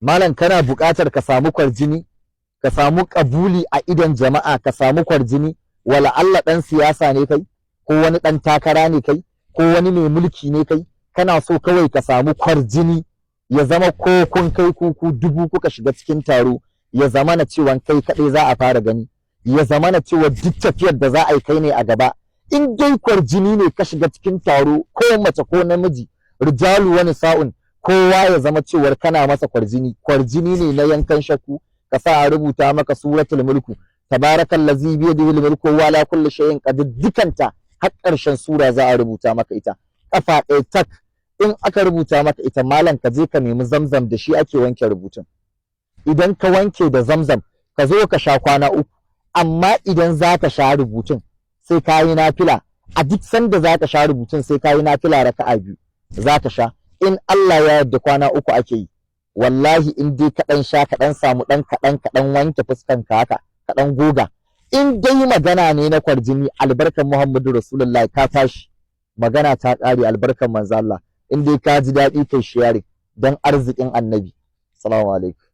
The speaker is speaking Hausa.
malam kana buƙatar ka samu kwarjini, ka samu kabuli a idon jama'a, ka samu kwarjini, wala Allah ɗan siyasa ne kai, ko wani ɗan takara ne kai, ko wani mai mulki ne kai, kana so kawai ka samu kwarjini, ya zama ko kun kai ku dubu kuka shiga cikin taro, ya zama na cewa kai kaɗai za a fara gani, ya zama na cewa duk tafiyar da za a yi kai ne a gaba. In dai kwarjini ne ka shiga cikin taro, ko mace ko namiji, rijalu wani sa'un, kowa ya zama cewar kana masa kwarjini. Kwarjini ne na yankan shakku, ka sa a rubuta maka suratul mulku, tabarakallazi bi yadihi mulku wa ala kulli shay'in qadir, dukanta har ƙarshen sura za a rubuta maka ita, kafa ɗaya tak. In aka rubuta maka ita malam, ka je ka nemi zamzam, da shi ake wanke rubutun. Idan ka wanke da zamzam, ka zo ka sha kwana uku. Amma idan za ka sha rubutun sai ka yi nafila, a duk sanda za ka sha rubutun sai ka yi nafila raka'a 2 za ka sha. In Allah ya yarda kwana uku ake yi, wallahi in dai kaɗan sha, kaɗan samu ɗan kaɗan wanke fuskanka haka, kaɗan goga, in dai magana ne na kwarjini, albarkan Muhammadu Rasulullahi ka tashi, magana ta ƙare, albarkan manzo Allah. In dai ka ji daɗi kai shiyari don arzikin annabi. Assalamu alaikum.